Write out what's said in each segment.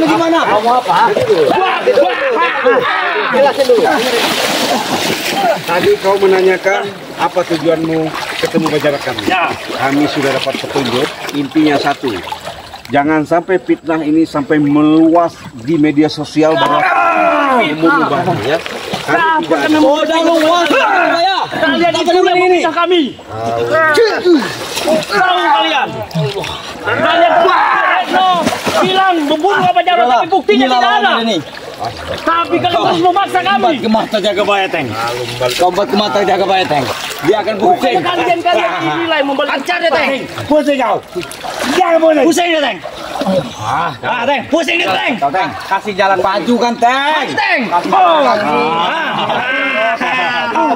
ini gimana? Kamu apa? Jelasin dulu. Tadi kau menanyakan apa tujuanmu ketemu Bajarak kami. Ya. Kami sudah dapat petunjuk. Intinya satu, jangan sampai fitnah ini sampai meluas di media sosial bahwa umum bahaya. Kami tidak ada. Oh, dah luas. Kalian itu yang memisah kami. Tahu kalian? Kalian bilang membunuh Abah Jarot, tapi buktinya tidak ada. Tapi kalian terus memaksa kami. Kemata jaga bayateng. Kombat kemata jaga bayateng. Dia akan pusing. Kalian dinilai membalik. Lancar deh, Teng. Pusing kau. Jangan boleh. Pusing deh, Teng. Teng. Pusing deh, Teng. Teng. Kasih jalan maju kan, Teng. Teng.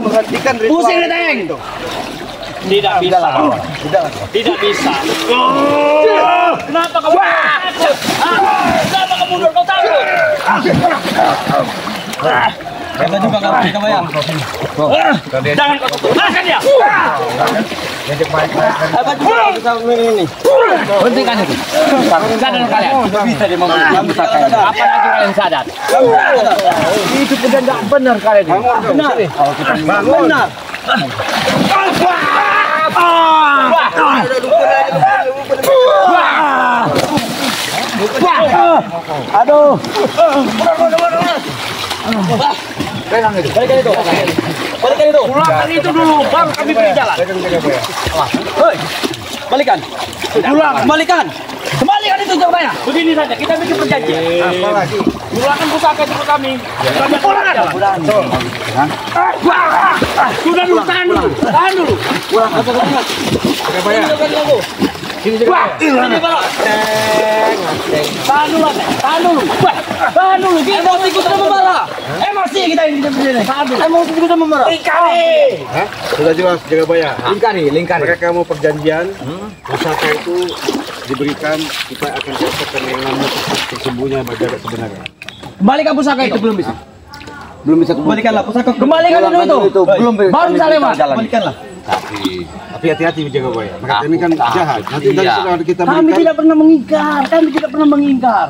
Menghentikan ritual. Pusing deh, Teng. Tidak bisa. Tidak bisa. Kenapa kamu takut? Kenapa kamu mundur? Kau takut? Kita juga nggak bisa bayar. Jangan kau takut. Makan dia. Apa juga bisa ini? Hentikan itu. Sadar kalian. Bisa dia membunuh. Apa lagi kalian sadar? Itu sudah nggak benar kalian. Benar. Kalau kita benar. Aduh. Balikan itu. Pulangkan itu dulu, baru kami beri jalan. Hei. Balikan. Kembalikan. Kembalikan itu jawabannya. Begini saja, kita bikin perjanjian. Apa lagi? Pulangkan pusaka itu ke kami. Kami pulangkan. Sudah dulu, tahan dulu. Tahan dulu. Sini juga. Tahan dulu, tahan dulu. Tahan dulu. Emosi kita memarah. Emosi kita ini berdiri. Emosi kita memarah. Lingkari. Hah? Sudah jelas Jagabaya. Lingkari. Mereka mau perjanjian, pusaka itu diberikan, kita akan katakan yang nama tersembunyi Bajarak sebenarnya. Kembalikan pusaka itu belum bisa. Belum bisa kembalikanlah pusaka. Kembalikan dulu itu. Belum baru bisa lewat. Kembalikanlah. Tapi hati-hati Jagabaya. Mereka ini kan jahat. Nanti tadi sudah kita Kami berikan. tidak pernah mengingkar. Kami tidak pernah mengingkar.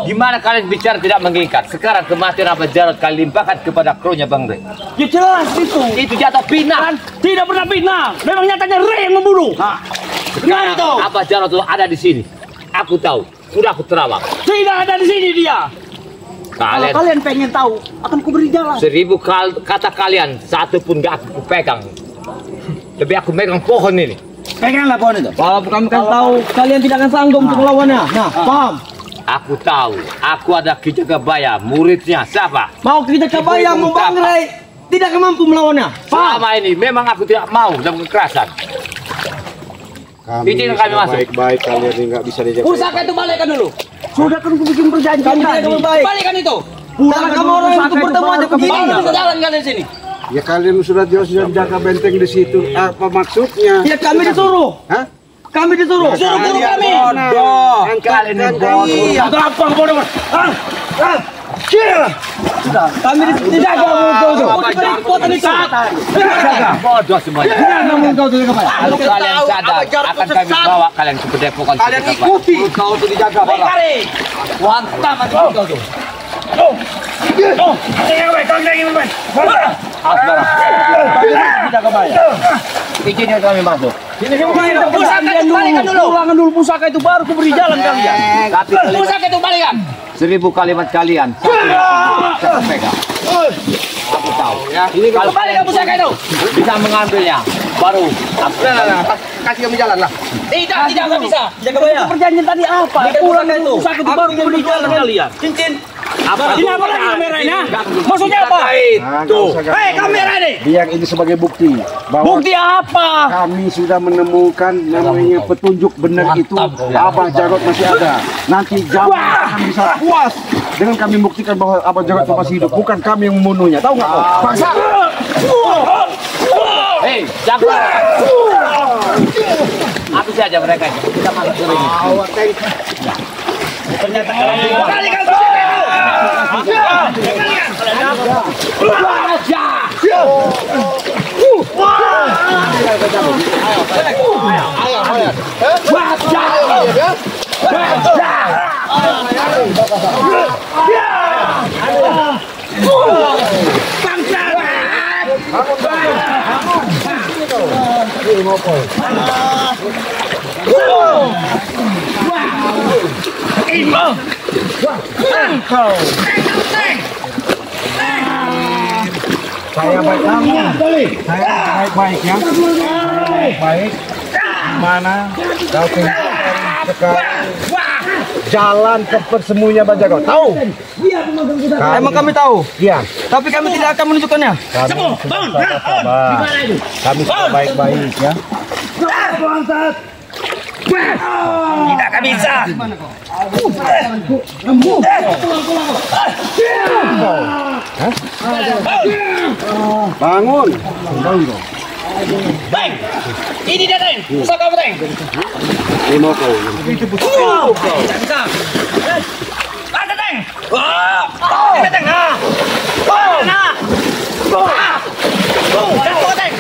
Gimana kalian bicara tidak mengingkar? Sekarang kematian Abah Jarot kalian limpahkan kepada krunya Bang Rey. Ya jelas itu. Itu jatuh pinang. Tidak pernah fitnah. Memang nyatanya Rey yang membunuh. Sekarang Abah Jarot itu ada di sini. Aku tahu. Sudah aku terawak. Tidak ada di sini dia. Kalau kalian pengen tahu, akan kuberi jalan. 1000 kata kalian, satu pun gak aku pegang. Lebih aku megang pohon ini. Peganglah pohon itu. Kalau kami kan tahu, kalian tidak akan sanggup untuk melawannya. Nah, paham? Aku tahu. Aku ada Ki Jagabaya, muridnya. Siapa? Mau kita coba yang mau Bang Rey, tidak akan mampu melawannya. Paham? Selama ini memang aku tidak mau dalam kekerasan. Izin kami masuk. Baik-baik kalian ini nggak bisa dijaga. Pusaka itu balikkan dulu. Sudah kan aku bikin perjanjian tadi. Balikkan itu. Karena kamu orang yang untuk bertemu aja begini. Bisa jalan kalian sini. Ya kalian sudah jelas jaga benteng di situ. Apa maksudnya? Ya kami disuruh. Hah? Kami disuruh. Suruh guru kami. Bodoh. Kalian ini bodoh. Apa bodoh? Sudah. Kami dijaga kau itu. Kekuatan itu. Dijaga. Bodoh semuanya. Tidak namun kau itu kembali. Kalau kalian sadar, akan kami bawa kalian ke padepokan. Kalian ikuti. Kau itu dijaga. Wantap kau itu. Dijaga baik. Izinnya kami masuk. Pusaka itu balikan dulu. Pulangkan dulu pusaka itu baru aku beri jalan kalian. Tapi Pusaka itu balikan. 1000 kalimat kalian. Saya pegang. Aku tahu. Ini kalau Balikan pusaka itu. bisa mengambilnya, baru Kasih kami jalan lah. Tidak nggak bisa. Jaga bayar. Perjanjian tadi apa? Pusaka itu. Pusaka itu baru beri jalan kalian. Cincin. Ini apa lagi kameranya? Maksudnya apa? Tuh. Hei, kamera ini. Biar ini sebagai bukti bahwa Bukti apa? kami sudah menemukan namanya petunjuk benar itu. Abah Jarot masih ada. Nanti zaman akan bisa puas dengan kami buktikan bahwa Abah Jarot masih hidup. Bukan kami yang membunuhnya. Tahu nggak kau? Paksa. hei, jaga. Habis saja mereka. Kita masuk ke sini. Ternyata kalian Saya baik kamu. Saya baik-baik ya. Baik. Mana kau sekarang jalan ke persembunyian Bajagor. Tahu? Emang kami tahu. Iya. Tapi kami tidak akan menunjukkannya. Kami baik-baik ya. Tidak akan bisa. Bangun. Bang, ini dia Teng. Bisa kau Teng? Ini mau kau. Tidak bisa. Ada Teng. Ada Teng. Jatuh Teng.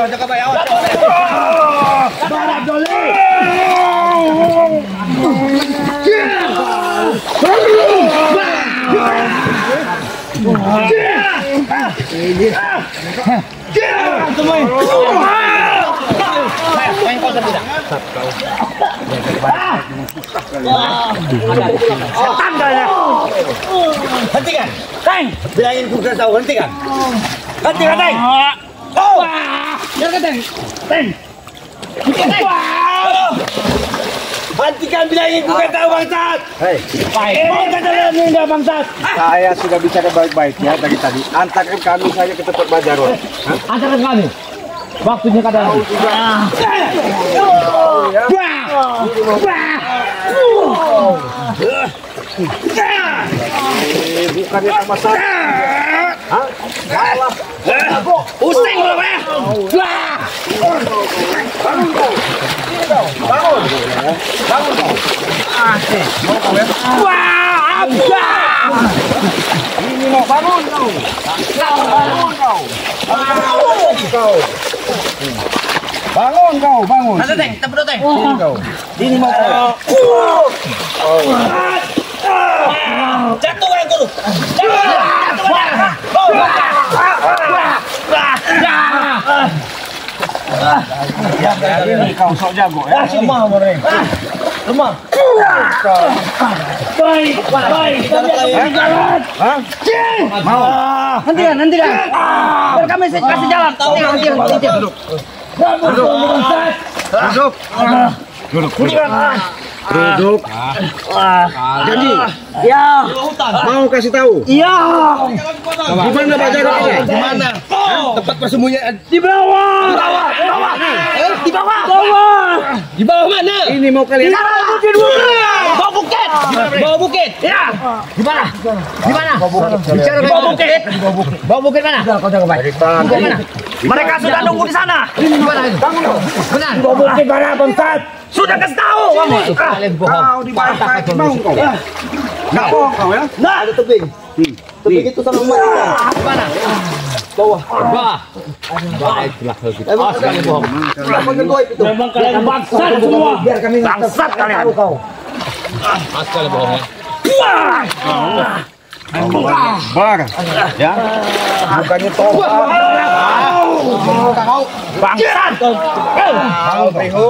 Jaga baik awas. Barat Doli. Hentikan. Teng. Bilangin ku tahu hentikan. Hentikan, Teng. Jangan Teng. Teng. Hentikan bilangin ku tahu bangsat. Hei, Enggak bangsat. saya sudah bicara baik-baik ya dari tadi. Antarkan kami saja ke tempat Bajagor. Antarkan kami. Waktunya kadang. Bukannya sama saya. Hah? Salah. Pusing lo ya. Ini mau bangun kau. Bangun kau. Bangun kau, bangun. Ada Teng, tepuk Teng. Ini kau. Ini mau kau. Jatuh yang dulu. Ini kau sok jago ya. Lemah mereka. Lemah. Baik, baik. Jalan. Hah? Mau? Hentikan. Biar kami kasih jalan. Hentikan. Duduk. Duduk. Jadi, Ya. mau kasih tahu? Iya. Di mana Bajagor ini? Di mana? Tempat persembunyian. Di bawah. Di bawah mana? Ini mau kalian. Bawah bukit. Bawah bukit. Ya. Di mana? Bicara Bawah bukit. Bawah bukit mana? dari tadi. Mereka sudah nunggu di sana. Benar. Bawah bukit mana, bangsat? Sudah kasih tahu kamu. Kau di bawah mau kau? Nggak bohong kau ya? Nah, Ada tebing. Tebing itu sama emas. mana? Bawah. Baiklah kalau gitu. Emang sekali bohong. Kenapa ngegoib itu? Memang kalian bangsat semua. Biar kami Bangsat kalian. kau. Sekali bohong ya. Bar, ya? Bukannya tobat. Bangsat. Kau Prihu,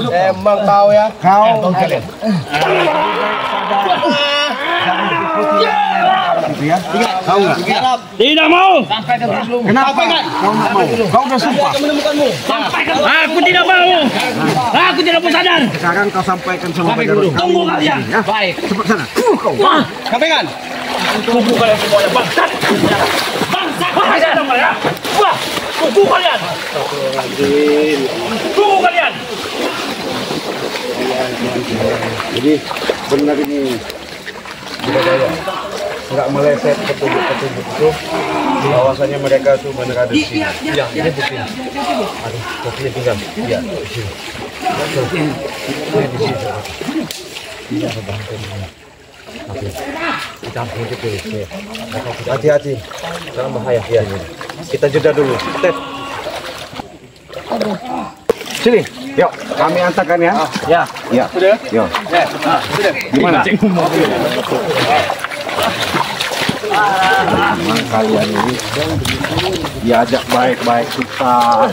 emang kau ya? Kau kalian. Gitu ya? Tahu nggak? Tidak mau. Kenapa? Kau nggak mau? Kau udah sumpah. Aku tidak mau. Aku tidak mau sadar. Sekarang kau sampaikan sama Bajagor. Tunggu kalian. Ya? Baik. Cepat sana. Kau. Sampaikan. Tunggu kalian semuanya bangsat. Bangsat kalian semuanya. Wah, tunggu kalian. Tunggu kalian. Jadi benar ini budaya nggak meleset petunjuk-petunjuk itu bahwasanya mereka tuh benar ada di sini. Iya, ini bukti. Aduh, kopinya tinggal. Iya, di sini. Di sini. Iya, kita hati-hati, jangan bahaya. Ya, kita jeda dulu. Ted. Sini, yuk kami antarkan ya. Ya. Ya, yuk. Gimana? Kalian ini diajak baik-baik kita.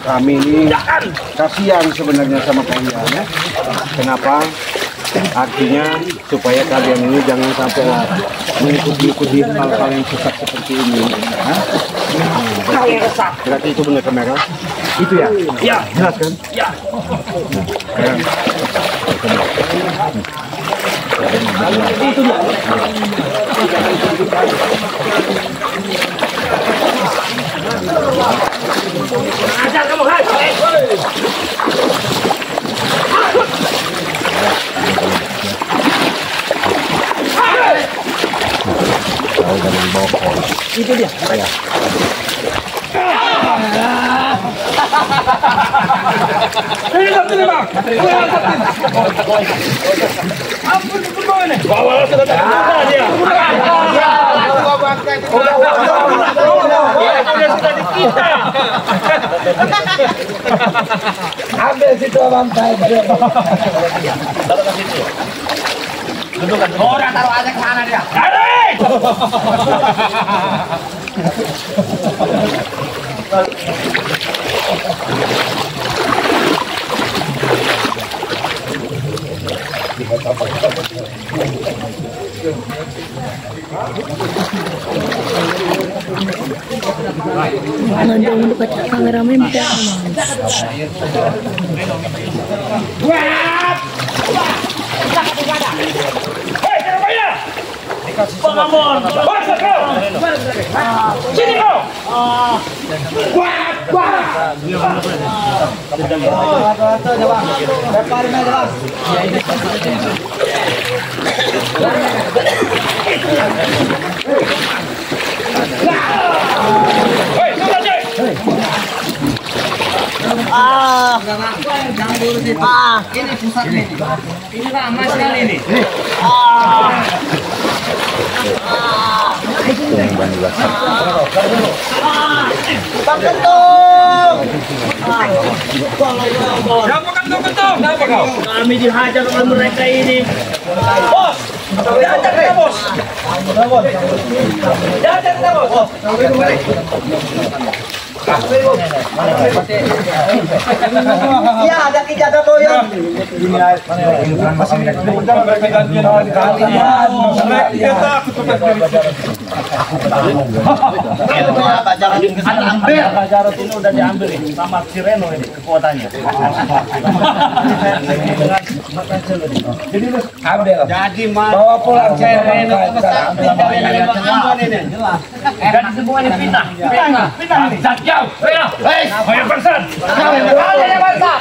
Kami ini kasihan sebenarnya sama kalian ya. Kenapa? Artinya supaya kalian ini jangan sampai mengikuti hal-hal yang sesat seperti ini. Berarti itu benar kamera? Itu ya? Ya. Jelas kan? Ya. Itu dia. Ajar kamu, hai. Itu dia. Ya. Ampun, ini. Bawa sudah dia. Sudah di kita. Ambil situ abang saya. Taruh ke situ. Orang taruh aja ke sana dia. Tarik! Ngandung dekat kameramen bisa. Hei, kenapa? Pengamon, sini kau. Ini pusat nih. Ini ramai sekali nih. Bang Kentung. Siapa kentung? Kenapa kau? Kami dihajar oleh mereka ini. Bos, dihajar kita bos. Dihajar kita bos. Ya, ada kijaga boyong. Jarot ini udah diambil ini sama si Reno ini kekuatannya. Jadi Bawa pulang saya Reno. Dan semua ini pindah. Zat jauh. Reno. Ayo persen. Ayo persen.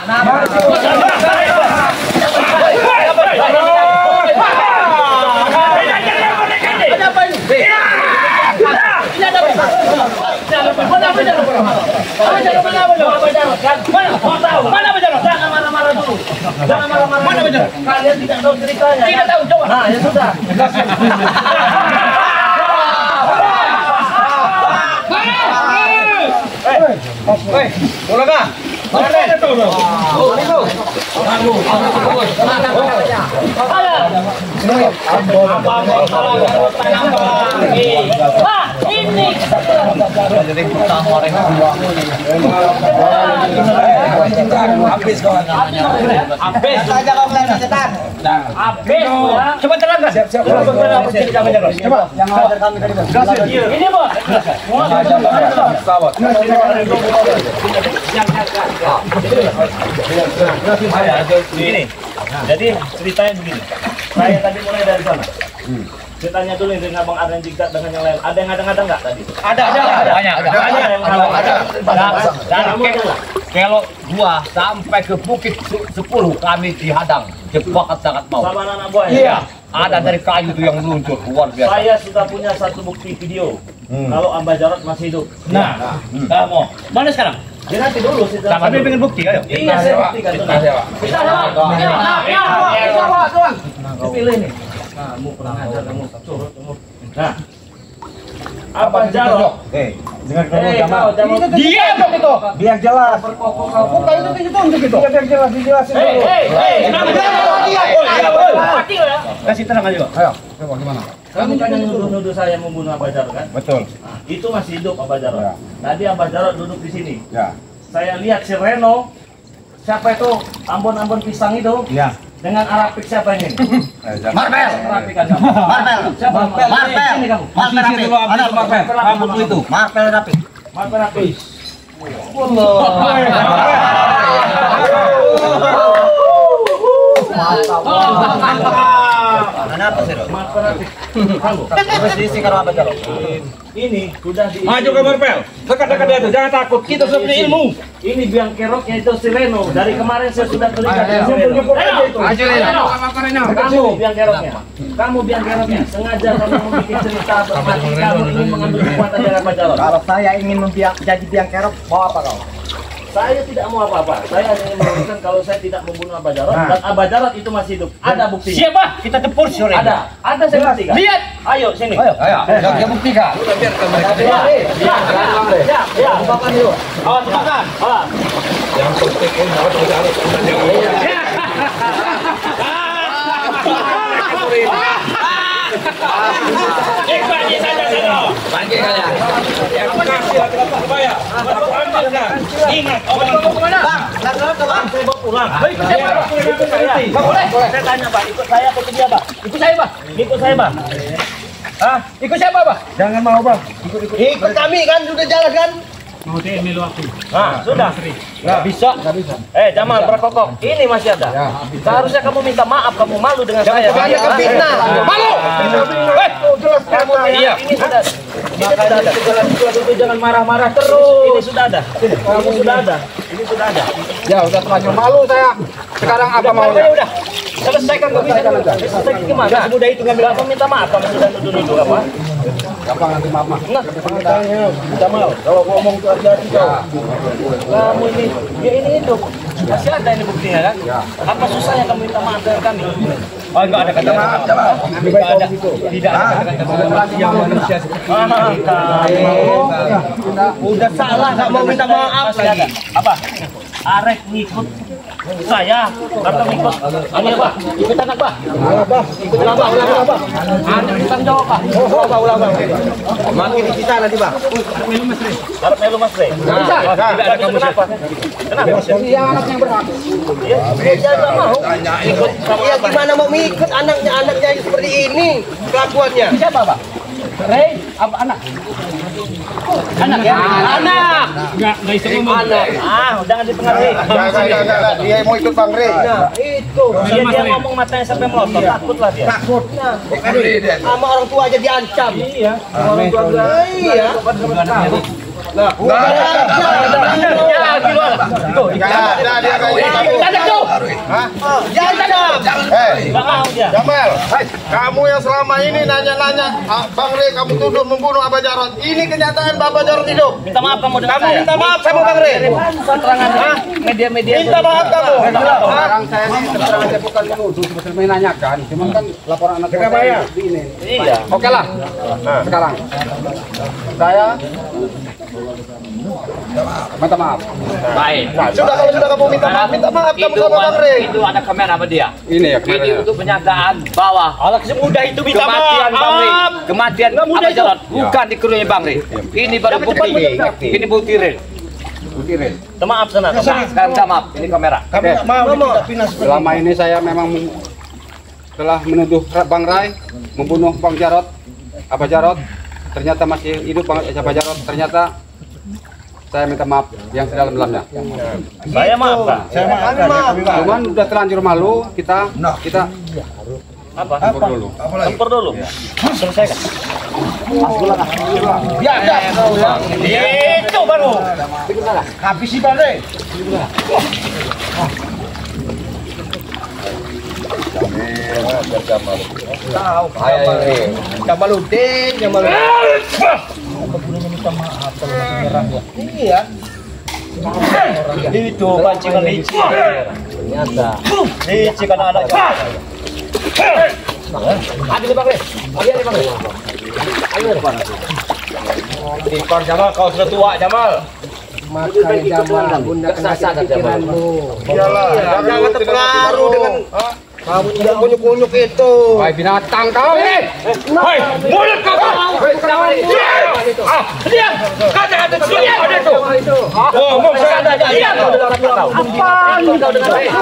Kalian tidak tahu ceritanya. Tidak tahu, coba. Nah, ya sudah. Hei, boleh kah? Mana ada tuh? Oh, itu. Ini. Jadi kita orang habis kawan. Habis. Saja kau bilang setan. Habis. Coba terangkan. Siap. Coba. Yang ngajar kami tadi, Bos. Ini, Bos. Ini. Jadi ceritanya begini. Saya tadi mulai dari sana. Ceritanya dulu dengan Bang Arden Jigdat dengan yang lain. Ada yang ngada-ngada nggak tadi? Ada. Banyak yang ada. Dan Kalau gua sampai ke Bukit 10 kami dihadang, jebakan sangat mau. sama anak buah. Iya, ada dari kayu itu yang meluncur luar biasa. Saya sudah punya satu bukti video. Kalau Amba Jarot masih hidup. Nah, kamu mana sekarang? Dia nanti dulu sih. Kami pengen bukti, ayo. Iya, saya buktikan. Kita sewa. Pilih nih. Kamu kurang ajar kamu. Nah, Amba Jarot Dengar kamu Jamal. Diam dong itu. Biar jelas. Bukan itu ditunjuk itu. Biar jelas dijelasin dulu. Kasih tenang aja, Pak. Ayo, coba gimana? Kamu kan yang nuduh saya membunuh Abah Jarot kan? Betul. Nah, itu masih hidup Abah Jarot. Ya. Tadi Abah Jarot duduk di sini. Ya. Saya lihat si Reno, siapa itu ambon-ambon pisang itu? Ya. Dengan Arapik siapa ini? Marvel. Arapik kan kamu? Marvel. Siapa? Marvel. Ini kamu. Marvel Rapi. Ada Marvel. Rambut itu. Marvel Rapi. Marvel Arapik. Kenapa sih? Marvel Arapik. Kamu. Posisi karo apa Jarot? Ini sudah di. Maju ke Marvel. Dekat-dekat dia tuh, jangan takut. Kita sudah punya ilmu. Ini biang keroknya itu si Reno. Dari kemarin saya sudah terlihat si Reno. Kamu biang keroknya. Kamu biang keroknya. Sengaja kamu membuat cerita bermati kamu ingin mengambil kekuatan dari Abah Jarot. Kalau saya ingin jadi biang kerok, mau apa kau? Saya tidak mau apa-apa. Saya hanya ingin mengatakan kalau saya tidak membunuh Abah Jarot dan Abah Jarot itu masih hidup. Ada buktinya. Siapa? Kita tepur sore. Ada saya buktikan. Lihat. Ayo sini. Ayo, dia buktikan. Ya, bukakan dulu. Awas makan. Banjir kalian. Ingat, mau kemana? Bang, saya mau pulang. Saya tanya Pak, ikut saya atau dia Pak? Ikut saya, Pak. Ikut saya Pak. Hah? Ikut siapa, Pak? Jangan mau, Bang. Ikut kami kan sudah jalan kan? Nah, sudah. Nggak bisa. Jamal berkokok. Ini masih ada. Seharusnya kamu minta maaf, kamu malu dengan saya. Banyak kefitnah. Malu. Kamu Iya. ini sudah. Ini sudah ada. Jangan marah-marah terus. Ini sudah ada. Ini sudah ada. Ini sudah ada. Ya, udah terlanjur malu saya. Sekarang apa maunya? Udah. Selesaikan kok bisa dulu. Selesaikan gimana? Gak semudah itu ngambil apa minta maaf kamu sudah nuduh-nuduh apa? Gampang nanti maaf. Nah, tanya Jamal, kalau ngomong itu hati-hati kau. Kamu ini, ya ini hidup. Masih ada ini buktinya kan? Apa susahnya kamu minta maaf dengan kami? Oh, enggak ada kata maaf. Tidak ada. Tidak ada kata maaf yang manusia seperti ini. Udah salah, nggak mau minta maaf lagi. Apa? Arek ngikut saya atau ngikut ini apa? Ikut anak Pak. Ikut anak Pak. Anak tanggung jawab Pak. Ulang. Makin di kita nanti Bang. Harap melu Mas Rey. Tidak ada kamu kenapa? Kenapa? Yang anaknya yang berhak. Dia nggak mau ikut sama Ya gimana mau mengikut anaknya seperti ini kelakuannya? Siapa, Pak? Rey, apa anak? Anak ya? Anak. Enggak bisa ngomong. anak. Jangan dipengaruhi. Dia mau ikut Bang Rey. Nah itu. Dia ngomong matanya sampai melotot, takutlah dia. Takut. Nah, sama orang tua aja diancam. Iya. Orang tua iya. Nah, Jamal, kamu yang selama ini nanya-nanya Bang Rey, kamu tuduh membunuh Abah Jarot. Ini kenyataan Abah Jarot hidup. Minta maaf kamu dengan Kamu saya. minta maaf sama Bang Rey. Keterangan media-media. Minta maaf kamu. Sekarang saya ini terang aja bukan menuduh, sebetulnya menanyakan. Cuman kan laporan anak saya ini. Iya. Oke lah. Sekarang saya minta maaf. Baik. Sudah kalau sudah kamu minta maaf kamu sama Bang Rey. Itu ada kamera sama dia. Ini ya Ini kemarin. untuk penyataan bahwa Alah semudah itu minta kematian Bang Rey, maaf. kematian Abah Jarot bukan di krunya Bang Rey. Ini baru bukti. Ini bukti real. Minta maaf sana. Sekarang minta maaf. Ini kamera. Kami nggak mau dipindah seperti Selama ini saya memang telah menuduh Bang Ray membunuh Bang Jarot, Abah Jarot. Ternyata masih hidup Bang Abah Jarot. Ternyata saya minta maaf yang sedalam-dalamnya. Saya maaf Pak. Saya maaf. Cuman udah terlanjur malu, kita Apa? Tempur dulu. Selesaikan. Ya, Itu baru. habis sih Bang Rey. Jamaluddin. Iya. Itu pancingan licin. Ternyata. Licin kan ada. Ambil Bang Rey. Ambil Bang Rey. Ambil Bang Rey. Dipar Jamal, kau sudah tua Jamal. Makan Jamal, gunakan pikiranmu. Iyalah, jangan terpengaruh dengan kamu tidak kunyuk-kunyuk itu. Wahai binatang kau ini. Hei, mulut kau. Diam. Kata-kata diam ada tu. Oh, mau saya ada diam. Apa kau dengan bapak?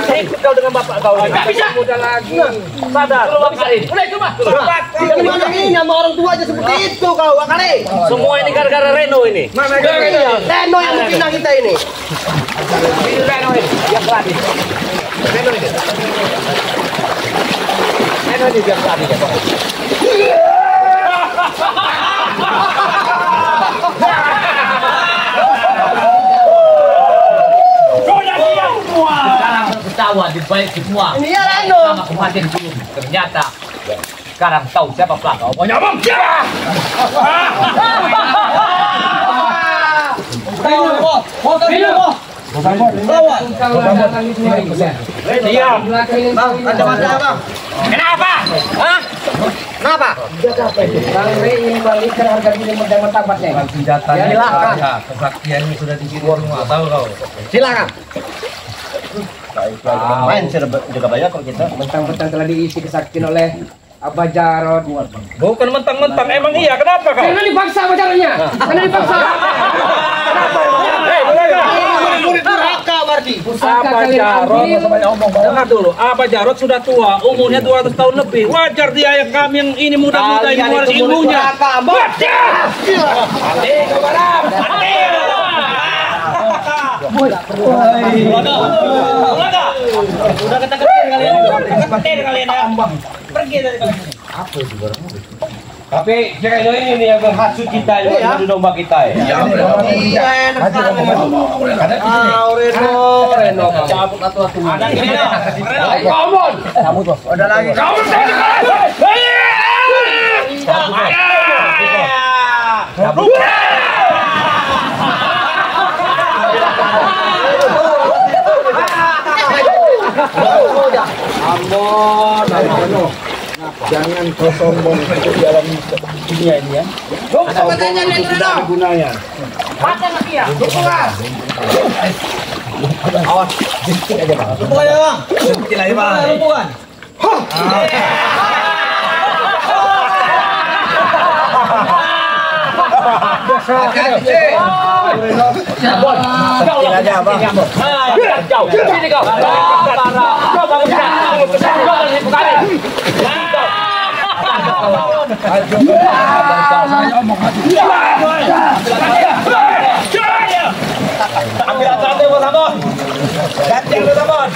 Ikut kau dengan bapak kau. Tak bisa. Muda lagi. Sadar. Keluar kali. Udah cuma. Gimana ini nama orang tua aja seperti itu kau, Akare? Semua ini gara-gara Reno ini. Reno yang menghina kita ini. Reno ini. Yang berani. Reno ini. Reno ini yang berani. Sekarang ketawa di balik semua. Ini ya Reno. Sama kematian dulu. Ternyata sekarang tahu siapa pelaku. Mau nyamuk ya? Diam. Kacamata Bang. Kenapa? Hah? Kenapa? Bang Rey ingin balikan harga diri mentang-mentang matnya. Silakan. Kesaktiannya sudah di sini semua, tahu kau. Silakan. Main sudah juga banyak kok kita. Mentang-mentang telah diisi kesaktian oleh Abah Jarot. Bukan mentang-mentang, emang iya, kenapa kau? Karena dipaksa Abah Jarotnya. Karena dipaksa. Murid durhaka berarti. Abah Jarot, dengar dulu, Abah Jarot sudah tua, umurnya 200 tahun lebih. Wajar dia yang kami yang ini muda-muda ini harus ilmunya. Wajar! Mati, kau barang! Mati! Udah ketek-ketek kalian, ketek kalian ya. Pergi dari sini. Apa itu barang? Tapi Reno ini nih yang menghasut kita, yang mengadu domba kita ya. Iya, enak sekali. Reno. Cabut atu-atu. Ada Reno. Komon. Cabut bos. Ada lagi. Cabut. Ambon, jangan kau sombong di dalam dunia ini ya. Sombong itu tidak ada gunanya. Awas, sedikit aja bang. Bukan ya bang. Sedikit aja bang. Bukan. Aja bang. Jauh. Sini kau. Coba ambil satu bos Ambon. Ganti bos Ambon.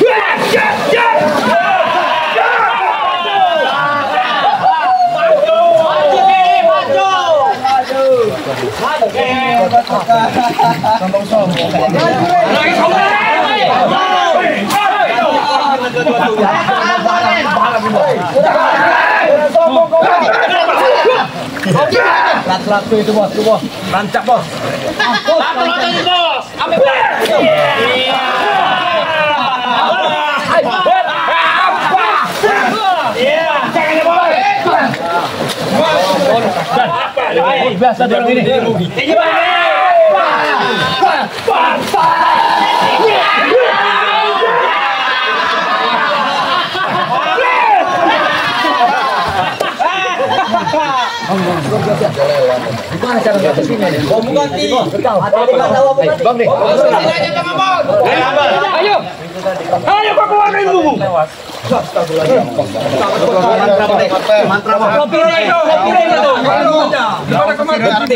Lat-lat itu bos, rancak bos. Lat-lat itu bos. Ambil bos. Biasa dari ini. Gimana cara ke sini? Bom ganti. Bang nih. Ayo. Ayo kau keluarin bubu. Mantra. Kopi itu. Gimana kemarin?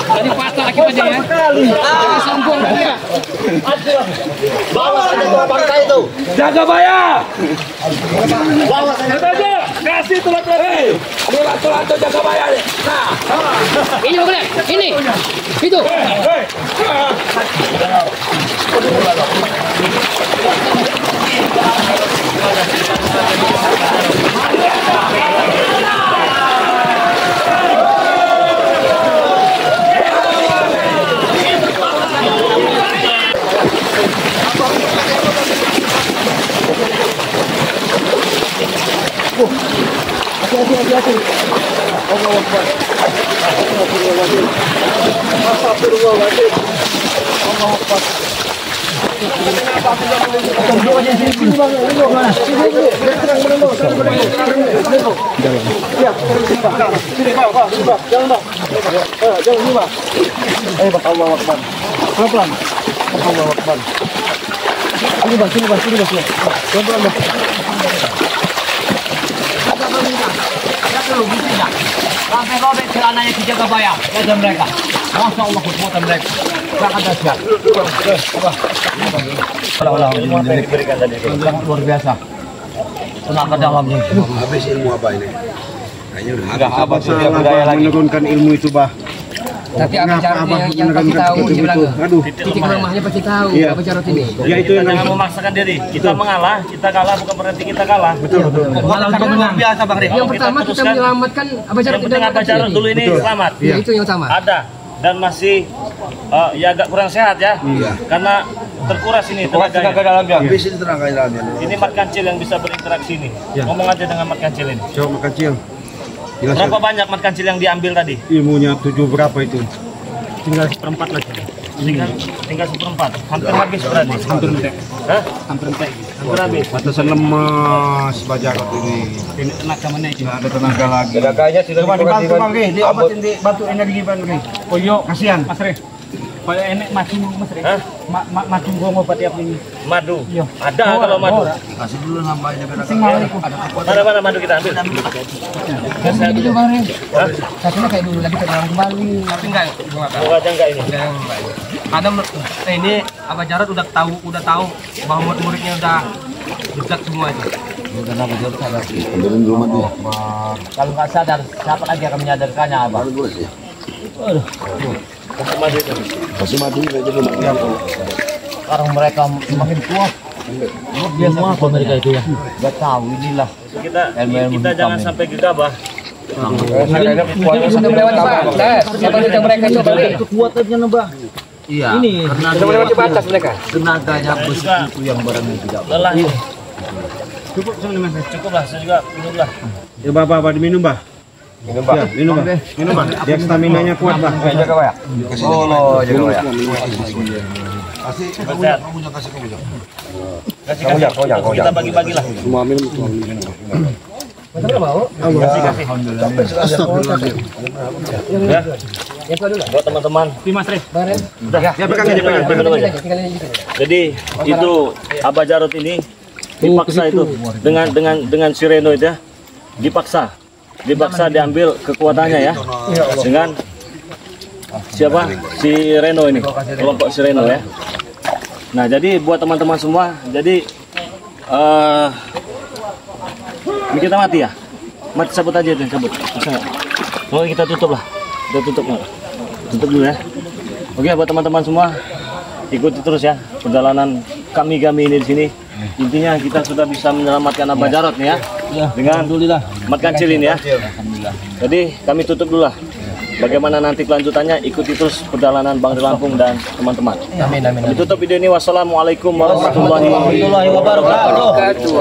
Dari patah akibatnya ya. Jangan sombong ya. Bawa bangkai itu. Jaga Baya. Bawa saja. Kasih tulang-tulang. Ini tulang jaga Baya nih. Nah. Ini boleh. Ini. Itu. Hati-hati. Allah Akbar. Astagfirullahaladzim. Allah Akbar. Allah Akbar. Pelan-pelan. Allah Akbar. Sini bang. Pelan-pelan bang. Sampai robek celananya dijaga Baya. Jaga mereka. Masya Allah kekuatan mereka. Sangat dahsyat. Ilmu apa yang diberikan tadi? Sangat luar biasa. Tenaga dalamnya. Habis ilmu apa ini? Kayaknya udah Abah sudah menurunkan ilmu itu, Bah. Tapi Abah Jarot yang pasti tahu di belakang. Aduh. Titik lemahnya pasti tahu Iya. Abah Jarot ini. Ya itu yang Jangan memaksakan diri. Kita mengalah, kita kalah bukan berarti kita kalah. betul. Malah untuk menang. Biasa Bang Ri. Yang pertama kita teruskan. menyelamatkan Abah Jarot Yang penting Abah Jarot dulu ini selamat. Ya, itu yang utama. Ada dan masih ya agak kurang sehat ya. Karena terkuras ini tenaganya. dalamnya. habis itu tenaga dalamnya. Ini mat kancil yang bisa berinteraksi ini. Ngomong aja dengan mat kancil ini. Coba kecil. Jelas Berapa banyak mat kancil yang diambil tadi? ilmunya 7 berapa itu? Tinggal seperempat lagi. Tinggal seperempat. Hampir habis berarti. Hampir entek. Hah? Hampir entek. Hampir habis. Batasan lemas Bajarot ini. Ini tenaga mana itu? Nggak ada tenaga lagi. Tenaganya sudah Coba dibantu Bang Ri, diobatin di batu energi Bang Ri. Oh yo, Kasihan. Mas Re. Kalau enek macam Mas Re. Hah? Macam gua mau obat tiap ini. Madu. Iya. Ada kalau madu. Kasih dulu nambahnya biar Sing mau itu. Mana madu kita ambil? Kayak gitu Bang Ren. Hah? Satunya kayak dulu lagi terbang kembali. Tapi enggak. Buka aja enggak ini? Karena ini Abah Jarot udah tahu bahwa murid-muridnya udah dekat semua itu. Kalau nggak sadar, siapa lagi akan menyadarkannya Abah? Kasih madu aja dulu. Sekarang mereka semakin kuat. Dia semua apa mereka itu ya? Gak tahu inilah. Kita jangan sampai gegabah. Sudah melewati batas. Siapa yang mereka itu Bang Ren? Kekuatannya nambah. Iya. Ini Sudah melewati batas mereka. tenaganya besi itu yang barangnya tidak. Lelah. Cukup sama Mas. Cukuplah, saya juga minumlah. Ya Bapak diminum, Bah. Minum, Bah. Minum, Bah. Dia staminanya kuat, Bah. Jaga Baya. Oh, jaga Baya. Kasih Sehat. kasih kamu. Kasih. Kita bagi-bagilah. Semua minum. Astagfirullahaladzim. Ya. Buat teman-teman. Mas Re. Bang Ren. Ya pegang aja, pegang. Minum aja. Tinggal ini gitu. Jadi itu Abah Jarot ini dipaksa itu dengan si Reno itu ya, dipaksa diambil kekuatannya ya dengan siapa si Reno ini, kelompok si Reno ya. Nah, jadi buat teman-teman semua, jadi ini kita mati ya? Mati, cabut aja tuh, cabut. Bisa nggak? Oke, kita tutup lah. Kita tutup nggak? Tutup dulu ya. Oke, buat teman-teman semua, ikuti terus ya perjalanan kami ini di sini. Intinya kita sudah bisa menyelamatkan Abah Jarot nih ya. Dengan makan cilin ya. Jadi kami tutup dulu lah. Bagaimana nanti kelanjutannya, ikuti terus perjalanan Bang Lampung dan teman-teman. Amin. Ditutup video ini. Wassalamualaikum warahmatullahi wabarakatuh.